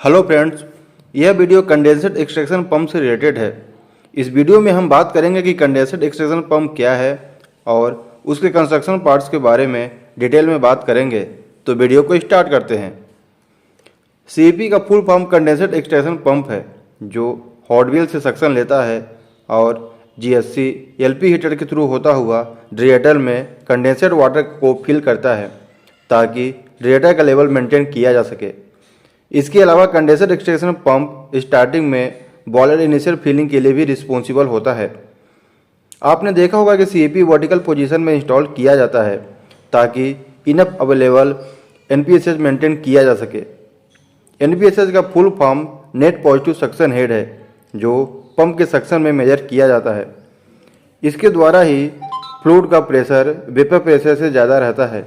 Hello friends, यह video condenser extraction pump से related है। इस वीडियो में हम बात करेंगे कि कंडेंसर एक्सट्रैक्शन पंप क्या है और उसके कंस्ट्रक्शन पार्ट्स के बारे में डिटेल में बात करेंगे। तो वीडियो को स्टार्ट करते हैं। सीईपी का full form condenser extraction pump है जो हॉट व्हील से सक्शन लेता है और जीएससी एलपी हीटर के थ्रू होता हुआ रेडिएटर में कंडेंसर वाटर को फिल करता है ताकि रेडिएटर का लेवल मेंटेन किया जा सके। इसके अलावा कंडेंसर एक्सट्रैक्शन पंप स्टार्टिंग में बॉयलर इनिशियल फिलिंग के लिए भी रिस्पॉन्सिबल होता है। आपने देखा होगा कि सीईपी वर्टिकल पोजीशन में इंस्टॉल किया जाता है ताकि इनफ अवेलेबल एनपीएसएच मेंटेन किया जा सके। एनपीएसएच का full form net positive suction head है जो पंप के सक्शन में मेजर किया जाता है। इसके द्वारा ही फ्लूइड का प्रेशर वेपर प्रेशर से ज़्यादा रहता है,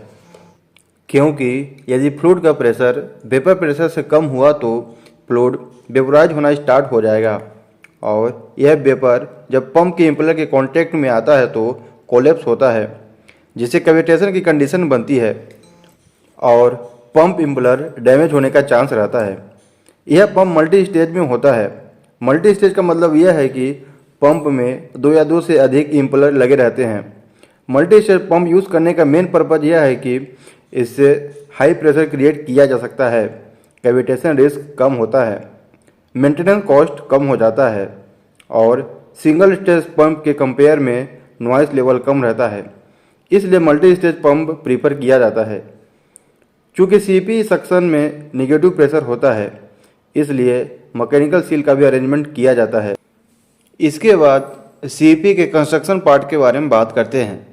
क्योंकि यदि फ्लूइड का प्रेशर वेपर प्रेशर से कम हुआ तो फ्लूइड वेपराइज होना स्टार्ट हो जाएगा और यह वेपर जब पंप के इम्पेलर के कांटेक्ट में आता है तो कोलैप्स होता है, जिससे कैविटेशन की कंडीशन बनती है और पंप इम्पेलर डैमेज होने का चांस रहता है। यह पंप मल्टी स्टेज में होता है। मल्टी स्टेज का मतलब यह है कि पंप में दो या दो से अधिक इम्पेलर लगे रहते हैं। मल्टी स्टेज पंप यूज़ करने का मेन पर्पज़ यह है कि इससे हाई प्रेशर क्रिएट किया जा सकता है, कैविटेशन रिस्क कम होता है, मेंटेनेंस कॉस्ट कम हो जाता है और सिंगल स्टेज पंप के कंपेयर में नॉइस लेवल कम रहता है। इसलिए मल्टी स्टेज पंप प्रीफर किया जाता है। चूँकि सीपी सक्शन में निगेटिव प्रेशर होता है, इसलिए मैकेनिकल सील का भी अरेंजमेंट किया जाता है। इसके बाद सीपी के कंस्ट्रक्शन पार्ट के बारे में बात करते हैं।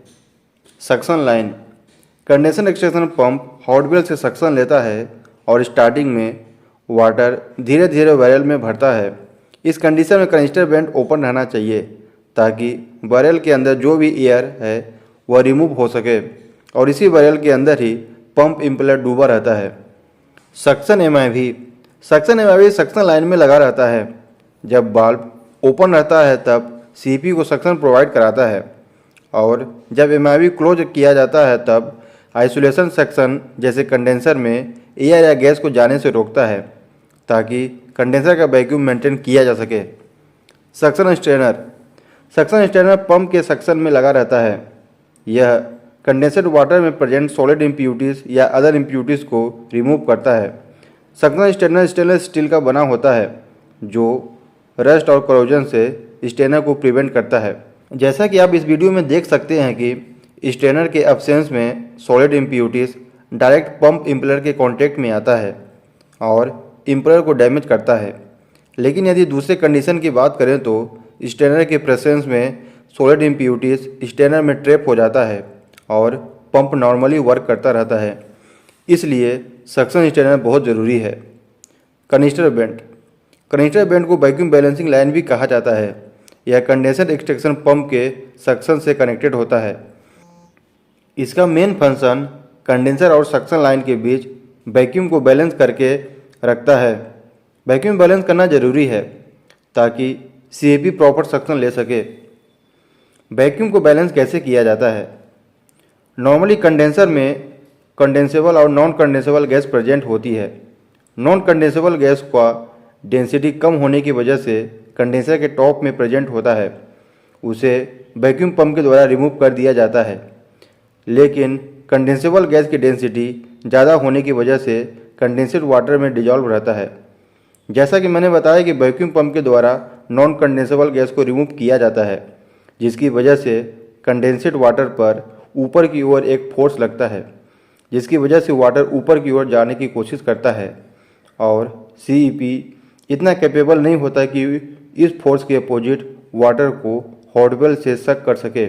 Suction line. Condenser extraction pump hot wheel से सक्शन लेता है और स्टार्टिंग में वाटर धीरे धीरे बैरल में भरता है। इस कंडीशन में कनिस्टर वेंट ओपन रहना चाहिए ताकि बैरल के अंदर जो भी एयर है वह रिमूव हो सके और इसी बैरल के अंदर ही पंप इम्पेलर डूबा रहता है। सक्शन एमआईवी। सक्शन एमआईवी सक्शन लाइन में लगा रहता है। जब वाल्व ओपन रहता है तब सीपी को सक्शन प्रोवाइड कराता है और जब एमआईवी क्लोज किया जाता है तब आइसोलेशन सेक्शन जैसे कंडेंसर में एयर या गैस को जाने से रोकता है ताकि कंडेंसर का वैक्यूम मेंटेन किया जा सके। Suction strainer. Suction strainer pump के सक्शन में लगा रहता है। यह कंडेंसर वाटर में प्रेजेंट सॉलिड इम्प्यूरिटीज़ या अदर इम्प्यूरिटीज़ को रिमूव करता है। सक्शन स्ट्रेनर स्टेनलेस स्टील का बना होता है जो रस्ट और करोजन से स्ट्रेनर को प्रिवेंट करता है। जैसा कि आप इस वीडियो में देख सकते हैं कि स्ट्रेनर के एब्सेंस में solid impurities direct pump impeller के कांटेक्ट में आता है और इम्पेलर को डैमेज करता है। लेकिन यदि दूसरे कंडीशन की बात करें तो स्ट्रेनर के प्रेजेंस में सॉलिड इम्प्यूरिटीज़ स्ट्रेनर में ट्रैप हो जाता है और पंप नॉर्मली वर्क करता रहता है। इसलिए सक्शन स्ट्रेनर बहुत ज़रूरी है। Canister bent. कनिस्टर बेंट को वैक्यूम बैलेंसिंग लाइन भी कहा जाता है। यह कंडेंसर एक्सट्रैक्शन पंप के सक्शन से कनेक्टेड होता है। इसका मेन फंक्शन कंडेंसर और सक्शन लाइन के बीच वैक्यूम को बैलेंस करके रखता है। वैक्यूम बैलेंस करना जरूरी है ताकि सीएपी प्रॉपर सक्शन ले सके। वैक्यूम को बैलेंस कैसे किया जाता है? नॉर्मली कंडेंसर में कंडेंसेबल और नॉन कंडेंसेबल गैस प्रेजेंट होती है। नॉन कंडेंसेबल गैस का डेंसिटी कम होने की वजह से कंडेंसर के टॉप में प्रेजेंट होता है, उसे वैक्यूम पंप के द्वारा रिमूव कर दिया जाता है। लेकिन कंडेंसेबल गैस की डेंसिटी ज़्यादा होने की वजह से कंडेंसर वाटर में डिजॉल्व रहता है। जैसा कि मैंने बताया कि वैक्यूम पंप के द्वारा नॉन कंडेंसेबल गैस को रिमूव किया जाता है, जिसकी वजह से कंडेंसेड वाटर पर ऊपर की ओर एक फोर्स लगता है, जिसकी वजह से वाटर ऊपर की ओर जाने की कोशिश करता है और सीईपी इतना कैपेबल नहीं होता कि इस फोर्स के अपोजिट वाटर को हॉट व्हील से सक कर सके।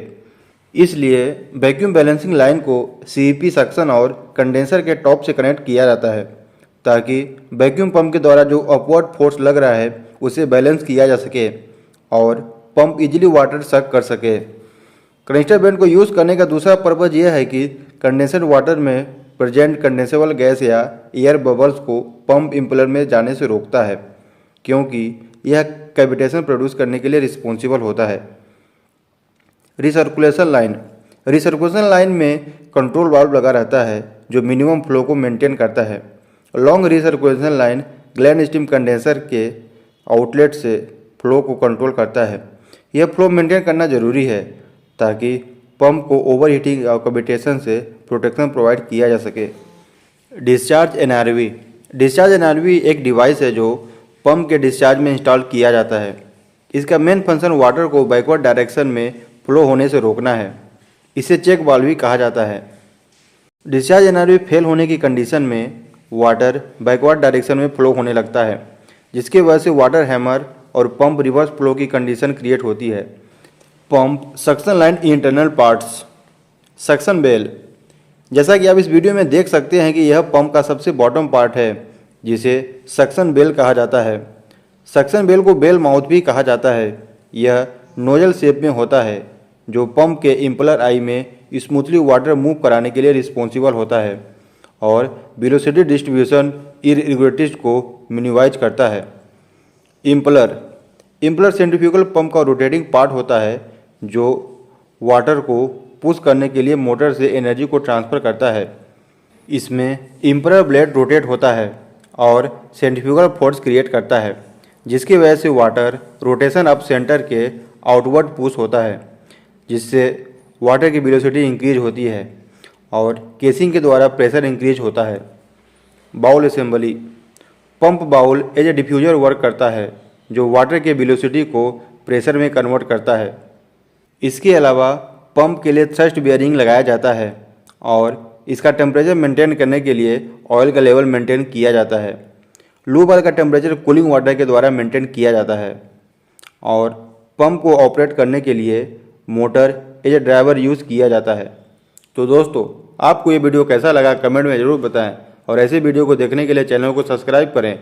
इसलिए वैक्यूम बैलेंसिंग लाइन को सीईपी सक्शन और कंडेंसर के टॉप से कनेक्ट किया जाता है ताकि वैक्यूम पंप के द्वारा जो अपवर्ड फोर्स लग रहा है उसे बैलेंस किया जा सके और पंप इजीली वाटर सक कर सके। कनिस्टर बेंट को यूज़ करने का दूसरा पर्पज़ यह है कि कंडेंसर वाटर में प्रेजेंट कंडेंसेबल गैस या एयर बबल्स को पंप इम्पेलर में जाने से रोकता है, क्योंकि यह कैविटेशन प्रोड्यूस करने के लिए रिस्पॉन्सिबल होता है। Recirculation line. रिसर्कुलेशन लाइन में कंट्रोल वाल्व लगा रहता है जो मिनिमम फ्लो को मेंटेन करता है। Long recirculation line gland steam condenser के आउटलेट से फ्लो को कंट्रोल करता है। यह फ्लो मेंटेन करना जरूरी है ताकि पंप को ओवरहीटिंग और कविटेशन से प्रोटेक्शन प्रोवाइड किया जा सके। Discharge NRV. डिस्चार्ज एनआरवी एक डिवाइस है जो पंप के डिस्चार्ज में इंस्टॉल किया जाता है। इसका मेन फंक्शन वाटर को बैकवर्ड डायरेक्शन में फ्लो होने से रोकना है। इसे चेक वाल्व भी कहा जाता है। डिस्चार्ज एनआरवी फेल होने की कंडीशन में वाटर बैकवर्ड डायरेक्शन में फ्लो होने लगता है, जिसकी वजह से वाटर हैमर और पंप रिवर्स फ्लो की कंडीशन क्रिएट होती है। Pump suction line internal parts. Suction bell. जैसा कि आप इस वीडियो में देख सकते हैं कि यह पंप का सबसे बॉटम पार्ट है जिसे सक्शन बेल कहा जाता है। सक्शन बेल को बेल माउथ भी कहा जाता है। यह नोजल शेप में होता है जो पंप के इम्पलर आई में स्मूथली वाटर मूव कराने के लिए रिस्पॉन्सिबल होता है और वेलोसिटी डिस्ट्रीब्यूशन इरेगुलरिटीज को मिनिमाइज करता है। इम्पलर। इम्पलर सेंट्रीफ्यूगल पंप का रोटेटिंग पार्ट होता है जो वाटर को पुश करने के लिए मोटर से एनर्जी को ट्रांसफ़र करता है। इसमें इम्पलर ब्लेड रोटेट होता है और सेंट्रीफ्यूगल फोर्स क्रिएट करता है, जिसकी वजह से वाटर रोटेशन अप सेंटर के आउटवर्ड पुश होता है, जिससे वाटर की वेलोसिटी इंक्रीज होती है और केसिंग के द्वारा प्रेशर इंक्रीज होता है। Bowl assembly. Pump bowl as a diffuser work करता है जो वाटर के वेलोसिटी को प्रेशर में कन्वर्ट करता है। इसके अलावा पंप के लिए थ्रस्ट बेयरिंग लगाया जाता है और इसका टेम्परेचर मेंटेन करने के लिए ऑयल का लेवल मेंटेन किया जाता है। लूब ऑयल का टेम्परेचर कूलिंग वाटर के द्वारा मेंटेन किया जाता है और पंप को ऑपरेट करने के लिए motor as a driver use किया जाता है। तो दोस्तों, आपको ये वीडियो कैसा लगा कमेंट में ज़रूर बताएं और ऐसे वीडियो को देखने के लिए चैनल को सब्सक्राइब करें